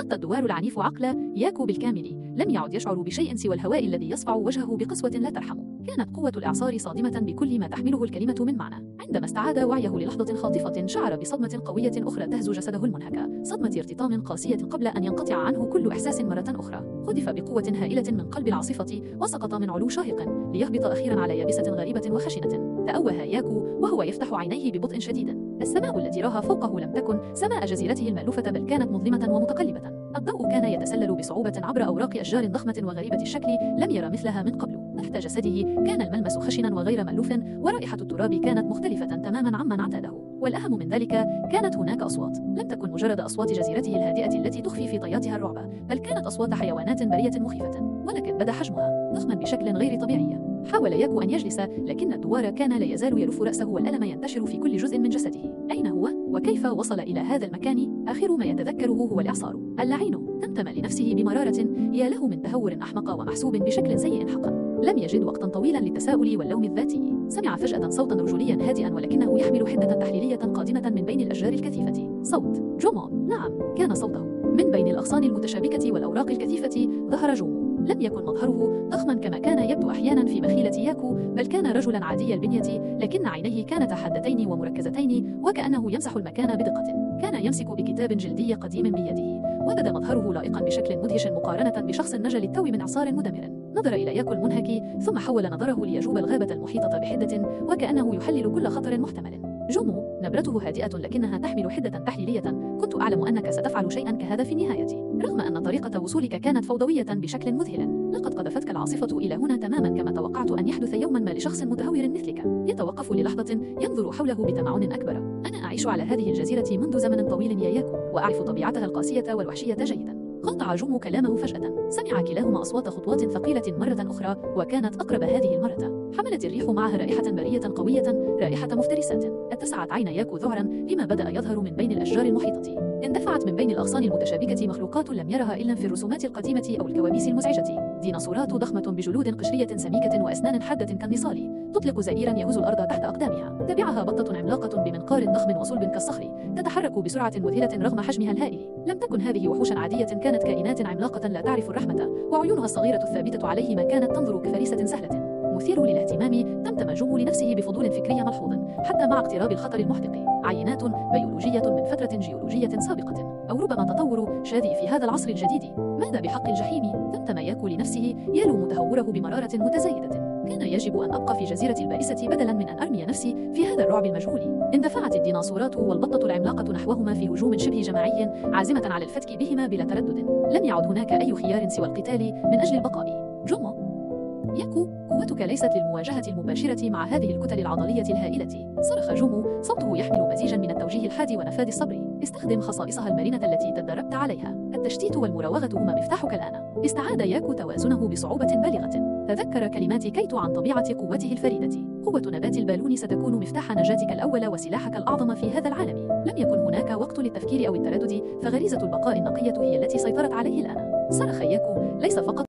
تخطى الدوار العنيف عقل ياكو بالكامل. لم يعد يشعر بشيء سوى الهواء الذي يصفع وجهه بقسوة لا ترحم. كانت قوة الإعصار صادمة بكل ما تحمله الكلمة من معنى. عندما استعاد وعيه للحظة خاطفة شعر بصدمة قوية أخرى تهز جسده المنهك، صدمة ارتطام قاسية قبل أن ينقطع عنه كل إحساس مرة أخرى. خذف بقوة هائلة من قلب العاصفة وسقط من علو شاهق ليهبط أخيرا على يابسة غريبة وخشنة. تأوه ياكو وهو يفتح عينيه ببطء شديد. السماء التي راها فوقه لم تكن سماء جزيرته المألوفة بل كانت مظلمة ومتقلبة. الضوء كان يتسلل بصعوبة عبر أوراق أشجار ضخمة وغريبة الشكل لم ير مثلها من قبل. تحت جسده كان الملمس خشنا وغير مألوف، ورائحة التراب كانت مختلفة تماما عمن اعتاده. والأهم من ذلك كانت هناك أصوات لم تكن مجرد أصوات جزيرته الهادئة التي تخفي في طياتها الرعب، بل كانت أصوات حيوانات برية مخيفة. ولكن بدا حجمها ضخما بشكل غير طبيعي. حاول ياكو أن يجلس، لكن الدوار كان لا يزال يلف رأسه والألم ينتشر في كل جزء من جسده. أين هو؟ وكيف وصل إلى هذا المكان؟ آخر ما يتذكره هو الإعصار اللعين. تمتم لنفسه بمرارة. يا له من تهور أحمق ومحسوب بشكل سيء حقا. لم يجد وقتا طويلا للتساؤل واللوم الذاتي. سمع فجأة صوتا رجوليا هادئا ولكنه يحمل حدة تحليلية قادمة من بين الأشجار الكثيفة. صوت جومو. نعم، كان صوته. من بين الأغصان المتشابكة والأوراق الكثيفة ظهر جومو. لم يكن مظهره ضخما كما كان يبدو أحيانا في مخيلة ياكو، بل كان رجلا عادي البنية، لكن عينيه كانتا حادتين ومركزتين وكأنه يمسح المكان بدقة. كان يمسك بكتاب جلدي قديم بيده، وبدا مظهره لائقا بشكل مدهش مقارنة بشخص نجا للتو من إعصار مدمر. نظر إلى ياكو المنهك ثم حول نظره ليجوب الغابة المحيطة بحدة وكأنه يحلل كل خطر محتمل. جومو، نبرته هادئة لكنها تحمل حدة تحليلية. كنت أعلم أنك ستفعل شيئا كهذا في النهاية، رغم أن طريقة وصولك كانت فوضوية بشكل مذهل. لقد قذفتك العاصفة إلى هنا تماما كما توقعت أن يحدث يوما ما لشخص متهور مثلك. يتوقف للحظة ينظر حوله بتمعن أكبر. أنا أعيش على هذه الجزيرة منذ زمن طويل يا ياكو، وأعرف طبيعتها القاسية والوحشية جيدا. قاطع جومو كلامه فجأة. سمع كلاهما أصوات خطوات ثقيلة مرة أخرى، وكانت أقرب هذه المرة. حملت الريح معها رائحة برية قوية، رائحة مفترسات. اتسعت عين ياكو ذعرا لما بدأ يظهر من بين الأشجار المحيطة. اندفعت من بين الأغصان المتشابكة مخلوقات لم يرها إلا في الرسومات القديمة أو الكوابيس المزعجة. ديناصورات ضخمة بجلود قشرية سميكة وأسنان حادة كالنصال، تطلق زئيرا يهز الأرض تحت أقدامها. تبعها بطة عملاقة بمنقار ضخم وصلب كالصخر، تتحرك بسرعة مذهلة رغم حجمها الهائل. لم تكن هذه وحوشا عادية، كانت كائنات عملاقة لا تعرف الرحمة، وعيونها الصغيرة الثابتة عليهما كانت تنظر كفريسة سهلة. مثير للاهتمام، تمتم جومو لنفسه بفضول فكري ملحوظ حتى مع اقتراب الخطر المحدق. عينات بيولوجية من فترة جيولوجية سابقة، أو ربما تطور شاذ في هذا العصر الجديد. ماذا بحق الجحيم؟ تمتم ياكو لنفسه يلوم تهوره بمرارة متزايدة. كان يجب أن أبقى في جزيرة البائسة بدلا من أن أرمي نفسي في هذا الرعب المجهول. اندفعت الديناصورات والبطة العملاقة نحوهما في هجوم شبه جماعي، عازمة على الفتك بهما بلا تردد. لم يعد هناك أي خيار سوى القتال من أجل البقاء. جومو، ياكو، قوتك ليست للمواجهة المباشرة مع هذه الكتل العضلية الهائلة. صرخ جومو، صوته يحمل مزيجا من التوجيه الحاد ونفاذ الصبر. استخدم خصائصها المرنة التي تدربت عليها. التشتيت والمراوغة هما مفتاحك الآن. استعاد ياكو توازنه بصعوبة بالغة. تذكر كلمات كيتو عن طبيعة قوته الفريدة. قوة نبات البالون ستكون مفتاح نجاتك الأول وسلاحك الأعظم في هذا العالم. لم يكن هناك وقت للتفكير أو التردد، فغريزة البقاء النقية هي التي سيطرت عليه الآن. صرخ ياكو، ليس فقط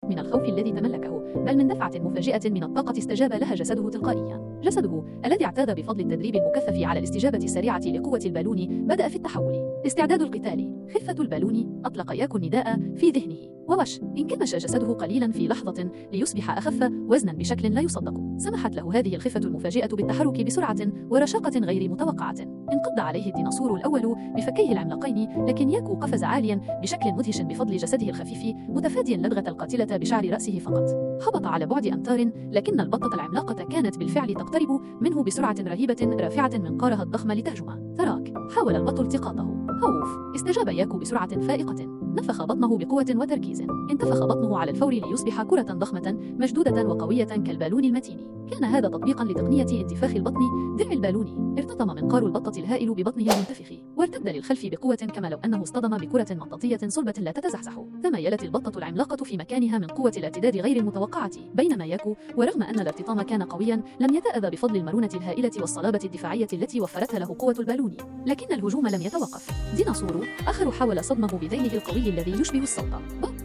من الخوف الذي تملكه، بل من دفعة مفاجئة من الطاقة استجاب لها جسده تلقائيا. جسده الذي اعتاد بفضل التدريب المكثف على الاستجابة السريعة لقوة البالون بدأ في التحول. استعداد القتال، خفة البالون. أطلق ياكو النداء في ذهنه، ووش انكمش جسده قليلا في لحظة ليصبح أخف وزنا بشكل لا يصدق. سمحت له هذه الخفة المفاجئة بالتحرك بسرعة ورشاقة غير متوقعة. انقض عليه الديناصور الأول بفكيه العملاقين، لكن ياكو قفز عاليا بشكل مدهش بفضل جسده الخفيف، متفاديا اللدغة القاتلة بشعر رأسه فقط. هبط على بعد أمتار، لكن البطة العملاقة كانت بالفعل تقترب منه بسرعة رهيبة، رافعة منقارها الضخم لتهجمه. تراك، حاول البط التقاطه. خوف، استجاب ياكو بسرعة فائقة. نفخ بطنه بقوة وتركيز. انتفخ بطنه على الفور ليصبح كرة ضخمة مشدودة وقوية كالبالون المتين. كان هذا تطبيقا لتقنية انتفاخ البطن، درع البالون. ارتطم منقار البطة الهائل ببطنه المنتفخ، وارتد للخلف بقوة كما لو أنه اصطدم بكرة مطاطية صلبة لا تتزحزح. تميلت البطة العملاقة في مكانها من قوة الارتداد غير المتوقعة، بينما ياكو، ورغم أن الارتطام كان قويا، لم يتأذى بفضل المرونة الهائلة والصلابة الدفاعية التي وفرتها له قوة البالون. البالوني، لكن الهجوم لم يتوقف. ديناصور آخر حاول صدمه بذيله القوي الذي يشبه الصوت.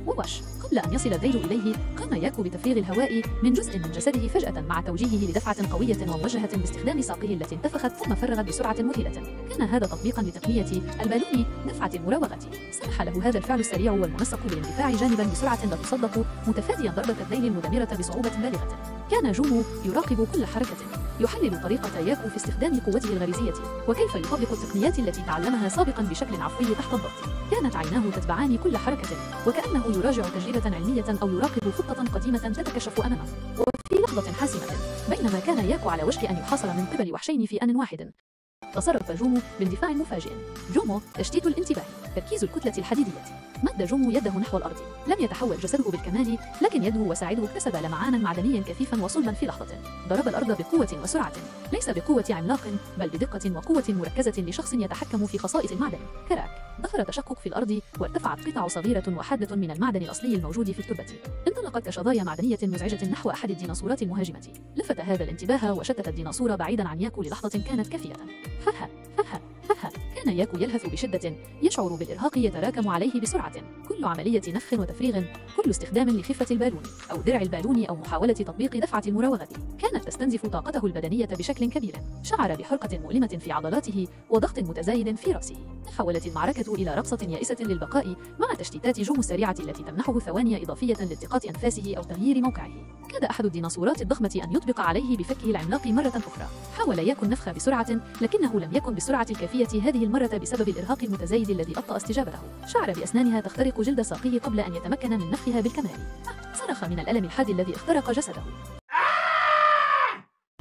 ووش قبل أن يصل الذيل إليه، قام ياكو بتفريغ الهواء من جزء من جسده فجأة مع توجيهه لدفعة قوية وموجهة باستخدام ساقه التي انتفخت ثم فرغت بسرعة مذهلة. كان هذا تطبيقا لتقنية البالون دفعة المراوغة. سمح له هذا الفعل السريع والمنسق بالاندفاع جانبا بسرعة لا تصدق، متفاديا ضربة الذيل المدمرة بصعوبة بالغة. كان جومو يراقب كل حركة، يحلل طريقة ياكو في استخدام قوته الغريزية وكيف يطبق التقنيات التي تعلمها سابقا بشكل عفوي تحت الضغط. كانت عيناه تتبعان كل حركة وكأنه يراجع تجربة علمية أو يراقب خطة قديمة تتكشف أمامه. وفي لحظة حاسمة بينما كان ياكو على وشك أن يحاصر من قبل وحشين في آن واحد، تصرف جومو باندفاع مفاجئ. جومو تشتيت الانتباه، تركيز الكتلة الحديدية. مد جومو يده نحو الأرض. لم يتحول جسده بالكمال، لكن يده وساعده اكتسب لمعانا معدنيا كثيفا وصلبا في لحظة. ضرب الأرض بقوة وسرعة، ليس بقوة عملاق بل بدقة وقوة مركزة لشخص يتحكم في خصائص المعدن. كراك ظهر تشقق في الأرض وارتفعت قطع صغيرة وحادة من المعدن الأصلي الموجود في التربة. انطلقت كشظايا معدنية مزعجة نحو أحد الديناصورات المهاجمة. لفت هذا الانتباه وشتت الديناصور بعيدا عن ياكو للحظة كانت كافية. كان ياكو يلهث بشدة، يشعر بالإرهاق يتراكم عليه بسرعة. كل عملية نفخ وتفريغ، كل استخدام لخفة البالون أو درع البالون أو محاولة تطبيق دفعة المراوغة كانت تستنزف طاقته البدنية بشكل كبير. شعر بحرقة مؤلمة في عضلاته وضغط متزايد في رأسه. تحولت المعركة إلى رقصة يائسة للبقاء مع تشتيتات جومو السريعة التي تمنحه ثواني إضافية لالتقاط أنفاسه أو تغيير موقعه. كاد أحد الديناصورات الضخمة أن يطبق عليه بفكه العملاق مرة أخرى. حاول ياكو النفخ بسرعة لكنه لم يكن بالسرعة الكافية هذه المرة بسبب الإرهاق المتزايد الذي أبطأ استجابته. شعر بأسنانها تخترق جلد ساقيه قبل أن يتمكن من نفخها بالكمال. صرخ من الألم الحاد الذي اخترق جسده.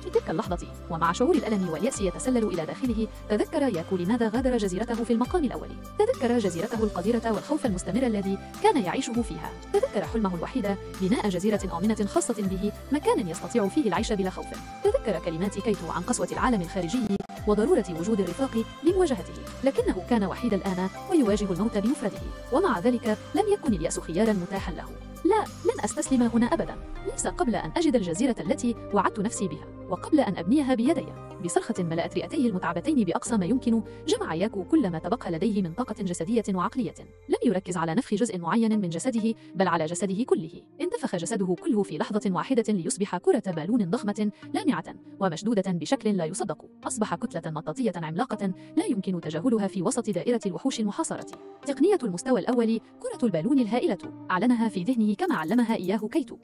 في تلك اللحظة ومع شعور الألم واليأس يتسلل إلى داخله، تذكر ياكو لماذا غادر جزيرته في المقام الأول. تذكر جزيرته القديرة والخوف المستمر الذي كان يعيشه فيها. تذكر حلمه الوحيد، بناء جزيرة آمنة خاصة به، مكان يستطيع فيه العيش بلا خوف. تذكر كلمات كيتو عن قسوة العالم الخارجي وضرورة وجود الرفاق لمواجهته، لكنه كان وحيد الآن ويواجه الموت بمفرده. ومع ذلك لم يكن اليأس خيارا متاحا له. لا، لن أستسلم هنا أبدا، ليس قبل أن أجد الجزيرة التي وعدت نفسي بها وقبل أن أبنيها بيدي. بصرخة ملأت رئتيه المتعبتين بأقصى ما يمكن، جمع ياكو كل ما تبقى لديه من طاقة جسدية وعقلية. لم يركز على نفخ جزء معين من جسده بل على جسده كله. انتفخ جسده كله في لحظة واحدة ليصبح كرة بالون ضخمة لامعة ومشدودة بشكل لا يصدق. أصبح كتلة مطاطية عملاقة لا يمكن تجاهلها في وسط دائرة الوحوش المحاصرة. تقنية المستوى الأول، كرة البالون الهائلة، أعلنها في ذهنه كما علمها إياه كيتو.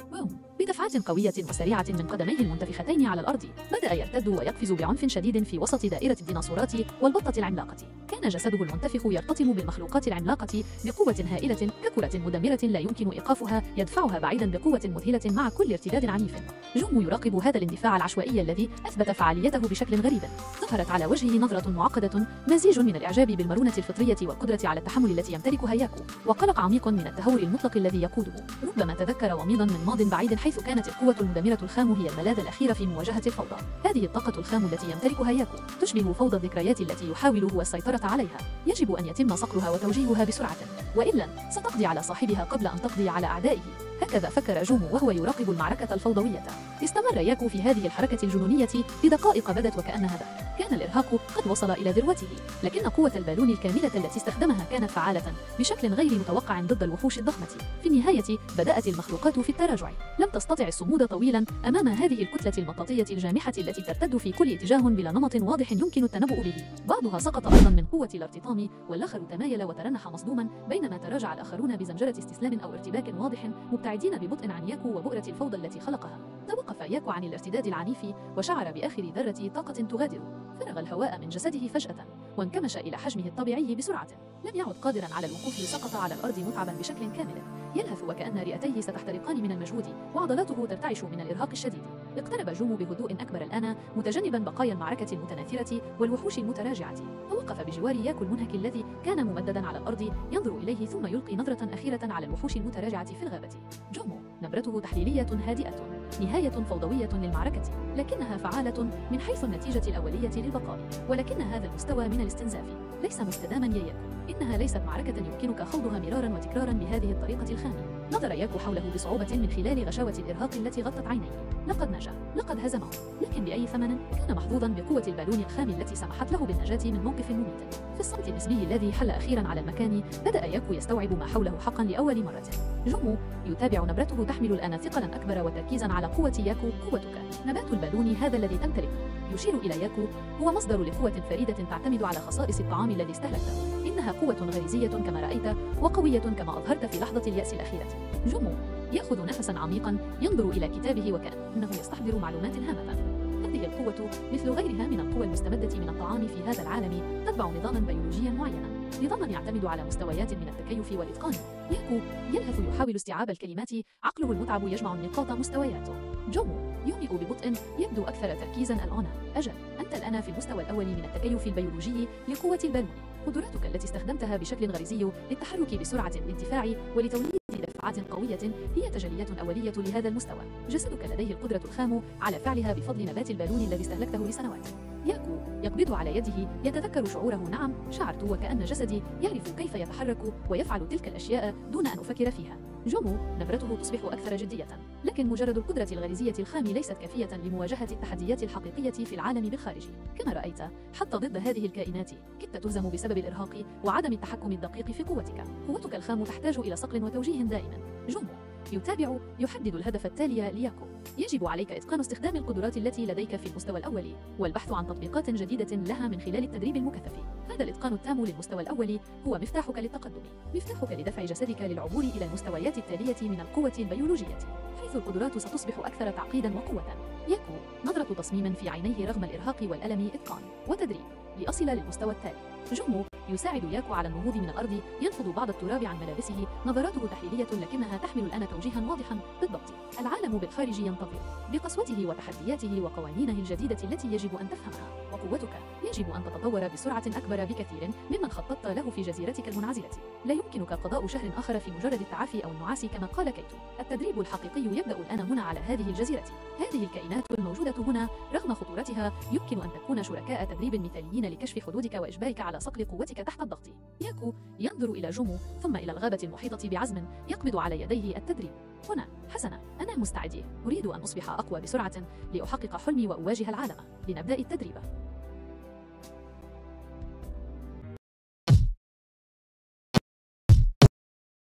بدفعات قوية وسريعة من قدميه المنتفختين على الأرض، بدأ يرتد ويقفز بعنف شديد في وسط دائرة الديناصورات والبطة العملاقة. كان جسده المنتفخ يرتطم بالمخلوقات العملاقة بقوة هائلة ككرة مدمرة لا يمكن إيقافها، يدفعها بعيدا بقوة مذهلة مع كل ارتداد عنيف. جومو يراقب هذا الاندفاع العشوائي الذي أثبت فعاليته بشكل غريب. ظهرت على وجهه نظرة معقدة، مزيج من الإعجاب بالمرونة الفطرية والقدرة على التحمل التي يمتلكها ياكو، وقلق عميق من التهور المطلق الذي يقوده. ربما تذكر وميضا من ماض بعيد حيث كانت القوة المدمرة الخام هي الملاذ الأخير في مواجهة الفوضى. هذه الطاقة الخام التي يمتلكها ياكو تشبه فوضى الذكريات التي يحاول هو السيطرة عليها. يجب أن يتم صقلها وتوجيهها بسرعة، وإلا ستقضي على صاحبها قبل أن تقضي على أعدائه. هكذا فكر جومو وهو يراقب المعركة الفوضوية. استمر ياكو في هذه الحركة الجنونية لدقائق بدت وكأنها دهر. كان الإرهاق قد وصل إلى ذروته، لكن قوة البالون الكاملة التي استخدمها كانت فعالة بشكل غير متوقع ضد الوحوش الضخمة. في النهاية بدأت المخلوقات في التراجع. لم تستطع الصمود طويلا أمام هذه الكتلة المطاطية الجامحة التي ترتد في كل اتجاه بلا نمط واضح يمكن التنبؤ به. بعضها سقط أيضا من قوة الارتطام، والآخر تمايل وترنح مصدوما، بينما تراجع الآخرون بزمجرة استسلام أو ارتباك واضح، مبتعدين ببطء عن ياكو وبؤرة الفوضى التي خلقها. توقف ياكو عن الارتداد العنيف وشعر بآخر ذرة طاقة تغادر. فرغ الهواء من جسده فجأة وانكمش إلى حجمه الطبيعي بسرعة. لم يعد قادرا على الوقوف، سقط على الأرض متعبا بشكل كامل، يلهث وكأن رئتيه ستحترقان من المجهود وعضلاته ترتعش من الإرهاق الشديد. اقترب جومو بهدوء أكبر الآن، متجنبا بقايا المعركة المتناثرة والوحوش المتراجعة. توقف بجوار ياكو المنهك الذي كان ممددا على الأرض ينظر إليه، ثم يلقي نظرة أخيرة على الوحوش المتراجعة في الغابة. جومو نبرته تحليلية هادئة، نهاية فوضوية للمعركة، لكنها فعالة من حيث النتيجة الأولية للبقاء. ولكن هذا المستوى من الاستنزاف ليس مستداما يا ياكو. إنها ليست معركة يمكنك خوضها مرارا وتكرارا بهذه الطريقة الخام. نظر ياكو حوله بصعوبة من خلال غشاوة الإرهاق التي غطت عينيه. لقد نجا، لقد هزمه، لكن بأي ثمن؟ كان محظوظا بقوة البالون الخام التي سمحت له بالنجاة من موقف مميت. في الصمت النسبي الذي حل أخيرا على المكان، بدأ ياكو يستوعب ما حوله حقا لأول مرة. جومو يتابع نبرته تحمل الآن ثقلا أكبر وتركيزا على قوة ياكو. قوتك، نبات البالون هذا الذي تمتلكه، يشير إلى ياكو، هو مصدر لقوة فريدة تعتمد على خصائص الطعام الذي استهلكته. إنها قوة غريزية كما رأيت، وقوية كما أظهرت في لحظة اليأس الأخيرة. جومو يأخذ نفسا عميقا، ينظر إلى كتابه وكأنه يستحضر معلومات هامة. هذه القوة مثل غيرها من القوى المستمدة من الطعام في هذا العالم تتبع نظاما بيولوجيا معينا، نظاما يعتمد على مستويات من التكيف والإتقان. ياكو يلهث يحاول استيعاب الكلمات، عقله المتعب يجمع النقاط مستوياته. جومو ينبئ ببطء، يبدو أكثر تركيزا الآن. أجل، أنت الآن في المستوى الأول من التكيف البيولوجي لقوة البالون. قدراتك التي استخدمتها بشكل غريزي للتحرك بسرعة الانتفاع ولتوليد دفعات قوية هي تجليات أولية لهذا المستوى. جسدك لديه القدرة الخام على فعلها بفضل نبات البالون الذي استهلكته لسنوات. ياكو يقبض على يده، يتذكر شعوره. نعم، شعرت وكأن جسدي يعرف كيف يتحرك ويفعل تلك الأشياء دون أن أفكر فيها. جومو نبرته تصبح أكثر جدية، لكن مجرد القدرة الغريزية الخام ليست كافية لمواجهة التحديات الحقيقية في العالم بالخارج. كما رأيت، حتى ضد هذه الكائنات كدت تهزم بسبب الإرهاق وعدم التحكم الدقيق في قوتك. قوتك الخام تحتاج إلى صقل وتوجيه دائما. جومو يتابع، يحدد الهدف التالي لياكو. يجب عليك إتقان استخدام القدرات التي لديك في المستوى الأول، والبحث عن تطبيقات جديدة لها من خلال التدريب المكثف. هذا الإتقان التام للمستوى الأول هو مفتاحك للتقدم، مفتاحك لدفع جسدك للعبور إلى المستويات التالية من القوة البيولوجية، حيث القدرات ستصبح أكثر تعقيدا وقوة. ياكو نظرة تصميم في عينيه رغم الإرهاق والألم، إتقان وتدريب لأصل للمستوى التالي. جومو يساعد ياكو على النهوض من الأرض، ينفض بعض التراب عن ملابسه. نظراته تحليلية لكنها تحمل الآن توجيها واضحا بالضبط. العالم بالخارج ينتظر بقسوته وتحدياته وقوانينه الجديدة التي يجب أن تفهمها. وقوتك يجب أن تتطور بسرعة أكبر بكثير ممن خططت له في جزيرتك المنعزلة. لا يمكنك قضاء شهر آخر في مجرد التعافي أو النعاس كما قال كيتو. التدريب الحقيقي يبدأ الآن هنا على هذه الجزيرة. هذه الكائنات الموجودة هنا رغم خطورتها يمكن أن تكون شركاء تدريب مثاليين لكشف حدودك وإجبارك على صقل قوتك تحت الضغط. ياكو ينظر إلى جومو ثم إلى الغابة المحيطة بعزم، يقبض على يديه. التدريب هنا. حسنا، أنا مستعد، أريد أن أصبح أقوى بسرعة لأحقق حلمي وأواجه العالم. لنبدأ التدريب.